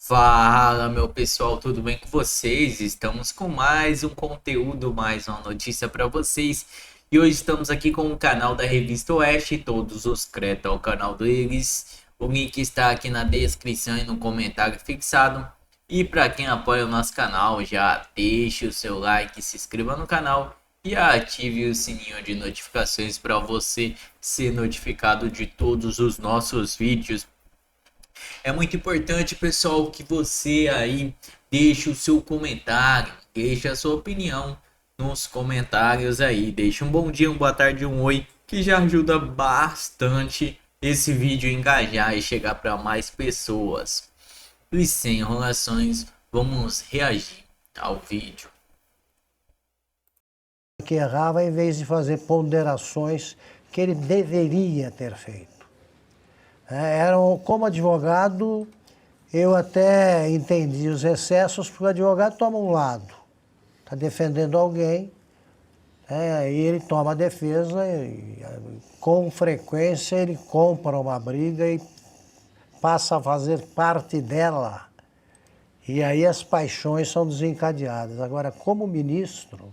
Fala, meu pessoal, tudo bem com vocês? Estamos com mais um conteúdo, mais uma notícia para vocês. E hoje estamos aqui com o canal da Revista Oeste, todos os créditos ao canal deles. O link está aqui na descrição e no comentário fixado. E para quem apoia o nosso canal, já deixe o seu like, se inscreva no canal e ative o sininho de notificações para você ser notificado de todos os nossos vídeos. É muito importante, pessoal, que você aí deixe o seu comentário, deixe a sua opinião nos comentários aí. Deixe um bom dia, uma boa tarde, um oi, que já ajuda bastante esse vídeo a engajar e chegar para mais pessoas. E sem enrolações, vamos reagir ao vídeo. Que errava em vez de fazer ponderações que ele deveria ter feito. Como advogado, eu até entendi os excessos, porque o advogado toma um lado, está defendendo alguém, e ele toma a defesa, e com frequência ele compra uma briga e passa a fazer parte dela, e aí as paixões são desencadeadas. Agora, como ministro,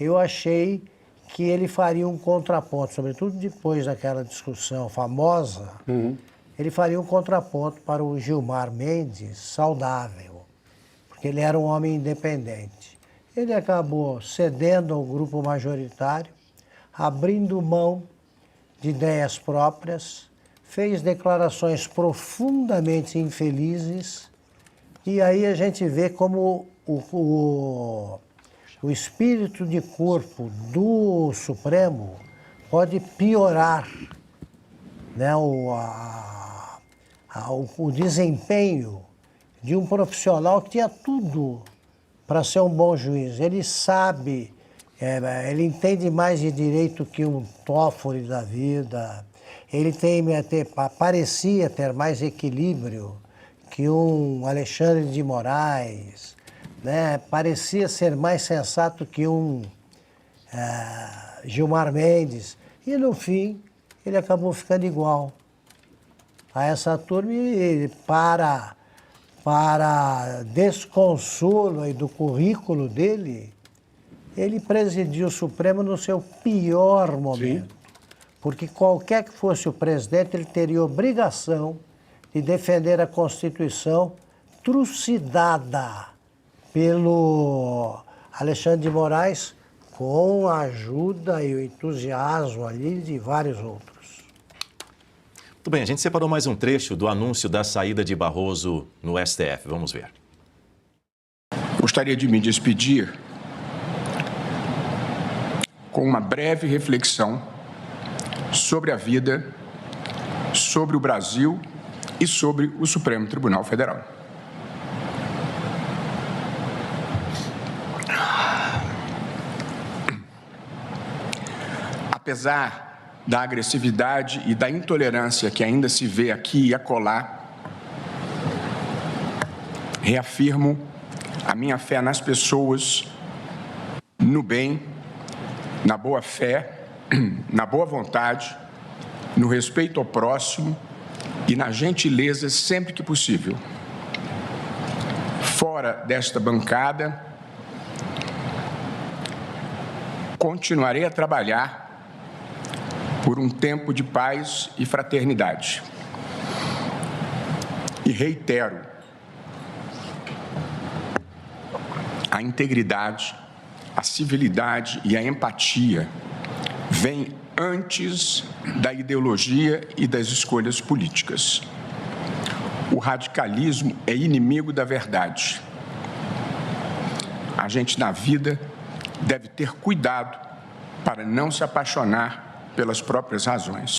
eu achei que ele faria um contraponto, sobretudo depois daquela discussão famosa, ele faria um contraponto para o Gilmar Mendes saudável, porque ele era um homem independente. Ele acabou cedendo ao grupo majoritário, abrindo mão de ideias próprias, fez declarações profundamente infelizes, e aí a gente vê como o espírito de corpo do Supremo pode piorar, né, o desempenho de um profissional que tinha tudo para ser um bom juiz. Ele sabe, ele entende mais de direito que um Toffoli da vida, ele parecia ter mais equilíbrio que um Alexandre de Moraes, né? Parecia ser mais sensato que um Gilmar Mendes. E, no fim, ele acabou ficando igual a essa turma e para desconsolo aí do currículo dele, ele presidiu o Supremo no seu pior momento. Sim. Porque qualquer que fosse o presidente, ele teria obrigação de defender a Constituição trucidada pelo Alexandre de Moraes, com a ajuda e o entusiasmo ali de vários outros. Muito bem, a gente separou mais um trecho do anúncio da saída de Barroso no STF. Vamos ver. Gostaria de me despedir com uma breve reflexão sobre a vida, sobre o Brasil e sobre o Supremo Tribunal Federal. Apesar da agressividade e da intolerância que ainda se vê aqui e acolá, reafirmo a minha fé nas pessoas, no bem, na boa fé, na boa vontade, no respeito ao próximo e na gentileza sempre que possível. Fora desta bancada, continuarei a trabalhar por um tempo de paz e fraternidade. E reitero, a integridade, a civilidade e a empatia vêm antes da ideologia e das escolhas políticas. O radicalismo é inimigo da verdade. A gente, na vida, deve ter cuidado para não se apaixonar pelas próprias razões.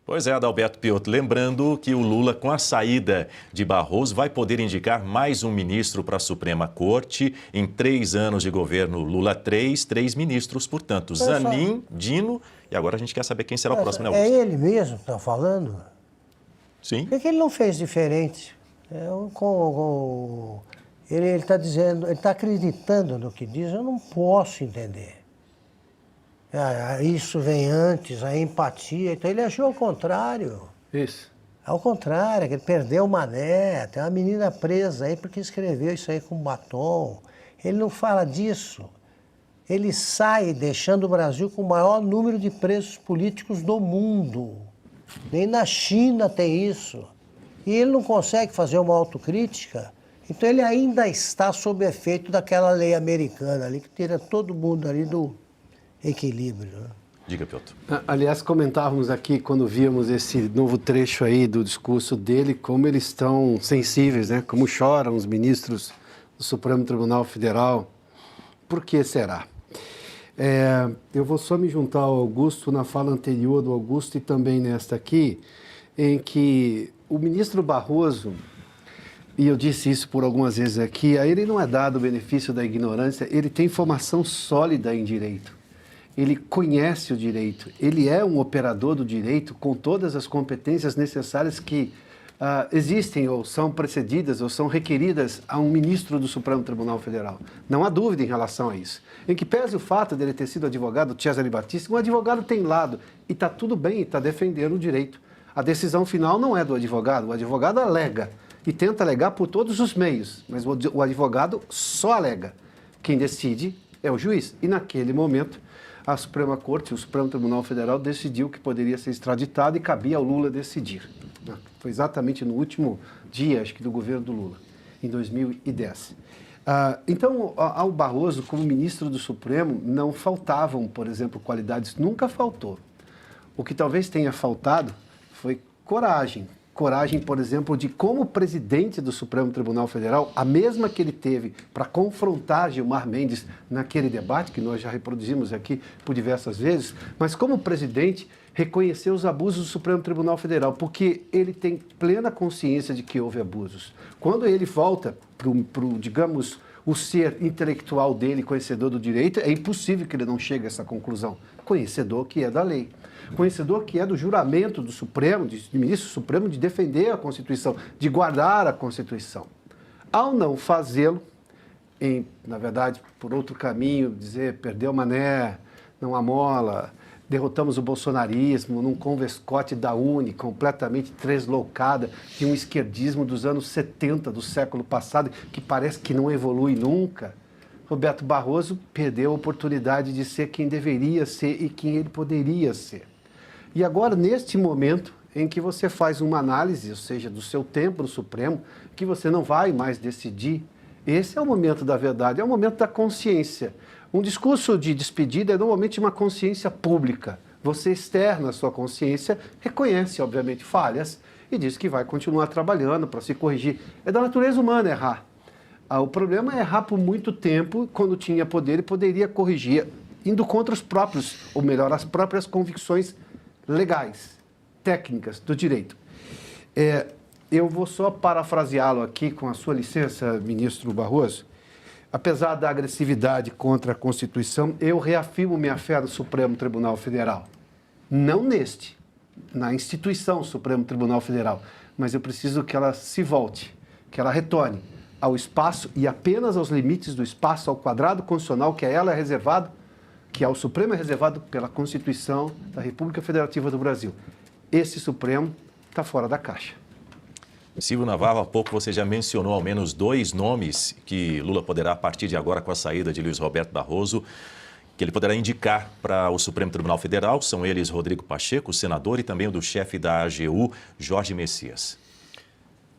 Pois é, Adalberto Piotto, lembrando que o Lula, com a saída de Barroso, vai poder indicar mais um ministro para a Suprema Corte. Em 3 anos de governo Lula 3 ministros, portanto, Zanin, Dino, e agora a gente quer saber quem será o próximo, né, Augusto? É ele mesmo que está falando? Sim. Por que ele não fez diferente? Ele está dizendo, ele está acreditando no que diz, eu não posso entender. Isso vem antes, a empatia, então ele achou o contrário. Isso. Ao contrário, é que ele perdeu o Mané, tem uma menina presa aí porque escreveu isso aí com batom. Ele não fala disso. Ele sai deixando o Brasil com o maior número de presos políticos do mundo. Nem na China tem isso. E ele não consegue fazer uma autocrítica, então ele ainda está sob efeito daquela lei americana ali, que tira todo mundo ali do equilíbrio. Né? Diga, Piotr. Aliás, comentávamos aqui, quando víamos esse novo trecho aí do discurso dele, como eles estão sensíveis, né? Como choram os ministros do Supremo Tribunal Federal. Por que será? Eu vou só me juntar ao Augusto na fala anterior do Augusto e também nesta aqui, em que o ministro Barroso, e eu disse isso por algumas vezes aqui, a ele não é dado o benefício da ignorância, ele tem formação sólida em direito. Ele conhece o direito, ele é um operador do direito com todas as competências necessárias que existem ou são precedidas ou são requeridas a um ministro do Supremo Tribunal Federal. Não há dúvida em relação a isso. Em que pese o fato dele ter sido advogado, Cesare Battisti, um advogado tem lado e está tudo bem, está defendendo o direito. A decisão final não é do advogado, o advogado alega e tenta alegar por todos os meios, mas o advogado só alega. Quem decide é o juiz. E naquele momento, a Suprema Corte, o Supremo Tribunal Federal, decidiu que poderia ser extraditado e cabia ao Lula decidir. Foi exatamente no último dia, acho que, do governo do Lula, em 2010. Então, ao Barroso, como ministro do Supremo, não faltavam, por exemplo, qualidades, nunca faltou. O que talvez tenha faltado foi coragem. Coragem, por exemplo, de como presidente do Supremo Tribunal Federal, a mesma que ele teve para confrontar Gilmar Mendes naquele debate, que nós já reproduzimos aqui por diversas vezes, mas como presidente reconhecer os abusos do Supremo Tribunal Federal, porque ele tem plena consciência de que houve abusos. Quando ele volta para digamos, o ser intelectual dele, conhecedor do direito, é impossível que ele não chegue a essa conclusão. Conhecedor que é da lei. Conhecedor que é do juramento do Supremo, do ministro Supremo, de defender a Constituição, de guardar a Constituição. Ao não fazê-lo, na verdade, por outro caminho, dizer, perdeu o Mané, não há mola, derrotamos o bolsonarismo num converscote da UNE, completamente tresloucada, de um esquerdismo dos anos 70 do século passado, que parece que não evolui nunca. Roberto Barroso perdeu a oportunidade de ser quem deveria ser e quem ele poderia ser. E agora, neste momento em que você faz uma análise, ou seja, do seu tempo no Supremo, que você não vai mais decidir, esse é o momento da verdade, é o momento da consciência. Um discurso de despedida é normalmente uma consciência pública. Você externa a sua consciência, reconhece, obviamente, falhas e diz que vai continuar trabalhando para se corrigir. É da natureza humana errar. O problema é errar por muito tempo, quando tinha poder e poderia corrigir, indo contra os próprios, ou melhor, as próprias convicções legais, técnicas do direito. Eu vou só parafraseá-lo aqui, com a sua licença, ministro Barroso. Apesar da agressividade contra a Constituição, eu reafirmo minha fé no Supremo Tribunal Federal. Não na instituição Supremo Tribunal Federal, mas eu preciso que ela se volte, que ela retorne ao espaço e apenas aos limites do espaço, ao quadrado constitucional que a ela é reservado, que ao Supremo é reservado pela Constituição da República Federativa do Brasil. Esse Supremo está fora da caixa. Silvio Navarro, há pouco você já mencionou ao menos 2 nomes que Lula poderá, a partir de agora, com a saída de Luiz Roberto Barroso, que ele poderá indicar para o Supremo Tribunal Federal. São eles Rodrigo Pacheco, o senador, e também o do chefe da AGU, Jorge Messias.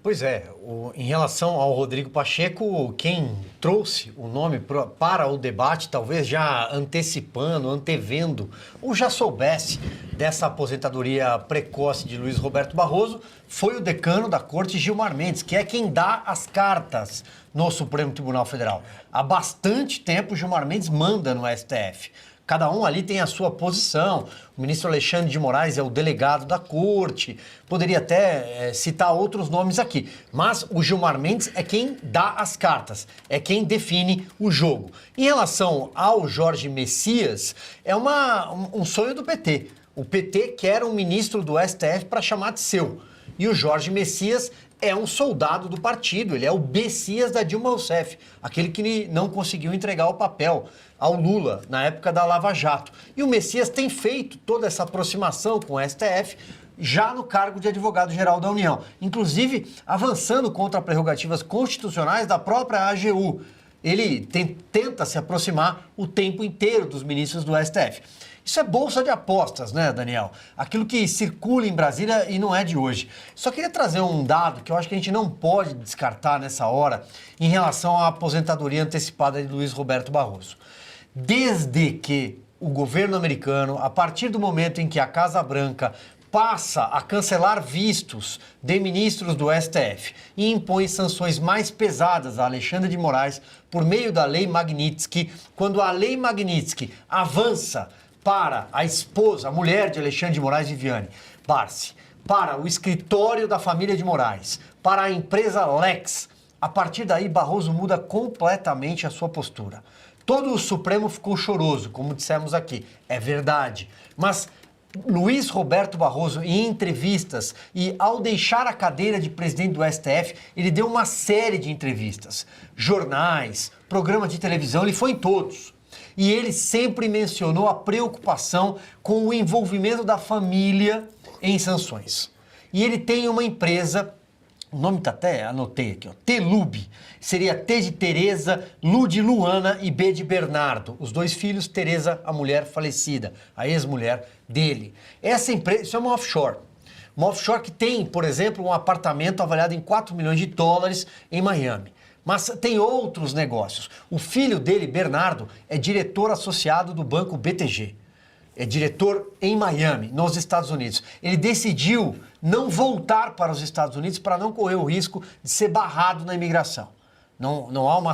Pois é, em relação ao Rodrigo Pacheco, quem trouxe o nome para o debate, talvez já antecipando, antevendo, ou já soubesse dessa aposentadoria precoce de Luiz Roberto Barroso, foi o decano da Corte, Gilmar Mendes, que é quem dá as cartas no Supremo Tribunal Federal. Há bastante tempo, Gilmar Mendes manda no STF. Cada um ali tem a sua posição. O ministro Alexandre de Moraes é o delegado da corte. Poderia até citar outros nomes aqui. Mas o Gilmar Mendes é quem dá as cartas, é quem define o jogo. Em relação ao Jorge Messias, é um sonho do PT. O PT quer um ministro do STF para chamar de seu. E o Jorge Messias é um soldado do partido, ele é o Messias da Dilma Rousseff, aquele que não conseguiu entregar o papel ao Lula na época da Lava Jato. E o Messias tem feito toda essa aproximação com o STF já no cargo de advogado-geral da União, inclusive avançando contra prerrogativas constitucionais da própria AGU. Ele tenta se aproximar o tempo inteiro dos ministros do STF. Isso é bolsa de apostas, né, Daniel? Aquilo que circula em Brasília e não é de hoje. Só queria trazer um dado que eu acho que a gente não pode descartar nessa hora em relação à aposentadoria antecipada de Luiz Roberto Barroso. Desde que o governo americano, a partir do momento em que a Casa Branca passa a cancelar vistos de ministros do STF e impõe sanções mais pesadas a Alexandre de Moraes por meio da Lei Magnitsky, quando a Lei Magnitsky avança para a esposa, a mulher de Alexandre de Moraes Viviane Barsi, para o escritório da família de Moraes, para a empresa Lex, a partir daí Barroso muda completamente a sua postura. Todo o Supremo ficou choroso, como dissemos aqui, é verdade, mas Luiz Roberto Barroso, em entrevistas e ao deixar a cadeira de presidente do STF, ele deu uma série de entrevistas, jornais, programas de televisão, ele foi em todos. E ele sempre mencionou a preocupação com o envolvimento da família em sanções. E ele tem uma empresa, o nome tá até, anotei aqui, ó, Telub. Seria T de Tereza, Lu de Luana e B de Bernardo. Os dois filhos, Tereza, a mulher falecida, a ex-mulher dele. Essa empresa, isso é uma offshore. Uma offshore que tem, por exemplo, um apartamento avaliado em 4 milhões de dólares em Miami. Mas tem outros negócios. O filho dele, Bernardo, é diretor associado do banco BTG. É diretor em Miami, nos Estados Unidos. Ele decidiu não voltar para os Estados Unidos para não correr o risco de ser barrado na imigração. Não há uma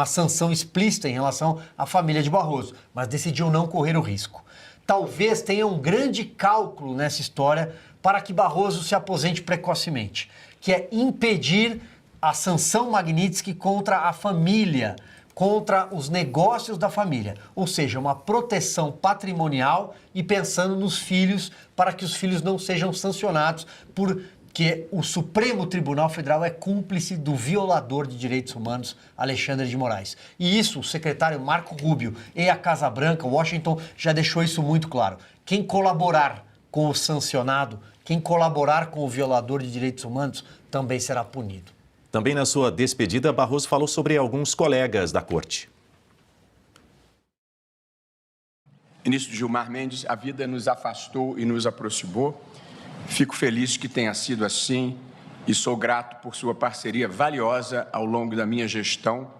sanção explícita em relação à família de Barroso, mas decidiu não correr o risco. Talvez tenha um grande cálculo nessa história para que Barroso se aposente precocemente, que é impedir a sanção Magnitsky contra a família, contra os negócios da família, ou seja, uma proteção patrimonial e pensando nos filhos, para que os filhos não sejam sancionados, porque o Supremo Tribunal Federal é cúmplice do violador de direitos humanos, Alexandre de Moraes. E isso, o secretário Marco Rubio e a Casa Branca, Washington, já deixou isso muito claro. Quem colaborar com o sancionado, quem colaborar com o violador de direitos humanos, também será punido. Também na sua despedida, Barroso falou sobre alguns colegas da corte. Ministro Gilmar Mendes, a vida nos afastou e nos aproximou. Fico feliz que tenha sido assim e sou grato por sua parceria valiosa ao longo da minha gestão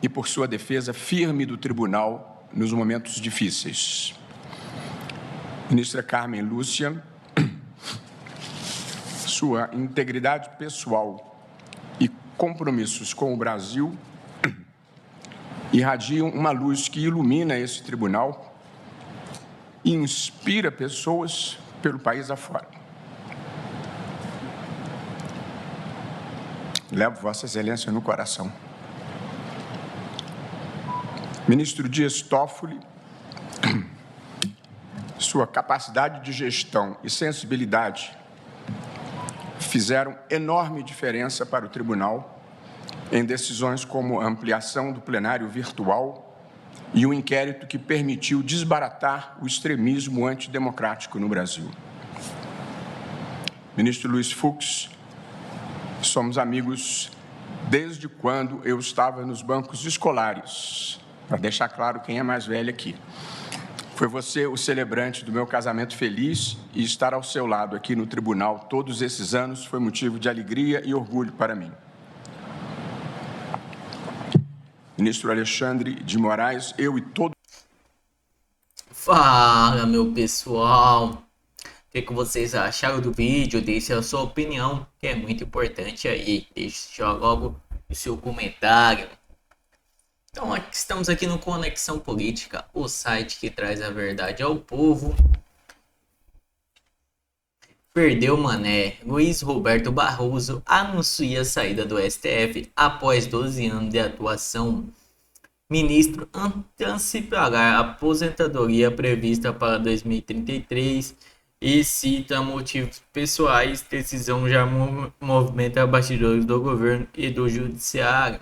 e por sua defesa firme do tribunal nos momentos difíceis. Ministra Carmen Lúcia, sua integridade pessoal e compromissos com o Brasil irradiam uma luz que ilumina esse tribunal e inspira pessoas pelo país afora. Levo Vossa Excelência no coração. Ministro Dias Toffoli, sua capacidade de gestão e sensibilidade fizeram enorme diferença para o tribunal em decisões como a ampliação do plenário virtual e o inquérito que permitiu desbaratar o extremismo antidemocrático no Brasil. Ministro Luiz Fux, somos amigos desde quando eu estava nos bancos escolares, para deixar claro quem é mais velho aqui. Foi você o celebrante do meu casamento feliz e estar ao seu lado aqui no tribunal todos esses anos foi motivo de alegria e orgulho para mim. Ministro Alexandre de Moraes, eu e todo... Fala, meu pessoal! O que vocês acharam do vídeo? Deixe a sua opinião, que é muito importante aí. Deixe logo o seu comentário. Então, estamos aqui no Conexão Política, o site que traz a verdade ao povo. Perdeu Mané. Luiz Roberto Barroso anuncia a saída do STF após 12 anos de atuação. Ministro antecipará a aposentadoria prevista para 2033 e cita motivos pessoais. Decisão já movimenta bastidores do governo e do judiciário.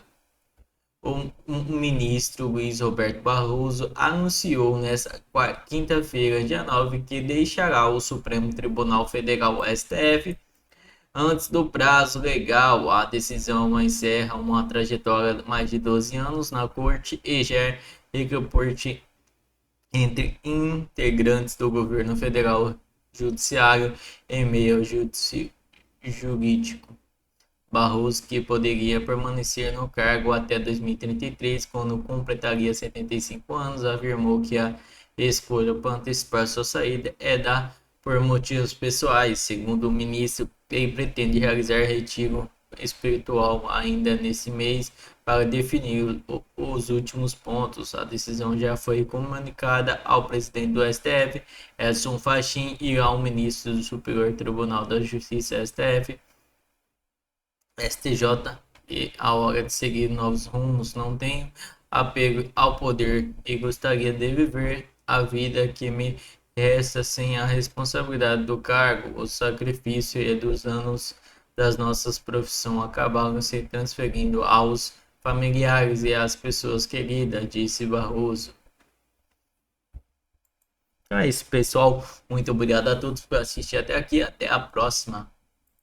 o ministro Luiz Roberto Barroso anunciou nesta quinta-feira, dia 9, que deixará o Supremo Tribunal Federal, STF, antes do prazo legal. A decisão encerra uma trajetória de mais de 12 anos na corte e gera reporte entre integrantes do governo federal judiciário em meio ao jurídico. Barroso, que poderia permanecer no cargo até 2033, quando completaria 75 anos, afirmou que a escolha para antecipar sua saída é da por motivos pessoais. Segundo o ministro, ele pretende realizar retiro espiritual ainda nesse mês para definir os últimos pontos. A decisão já foi comunicada ao presidente do STF, Edson Fachin, e ao ministro do Superior Tribunal da Justiça, STJ, e a hora de seguir novos rumos. Não tenho apego ao poder e gostaria de viver a vida que me resta sem a responsabilidade do cargo. O sacrifício e dos anos das nossas profissões acabaram se transferindo aos familiares e às pessoas queridas, disse Barroso. Então é isso, pessoal. Muito obrigado a todos por assistir até aqui. Até a próxima.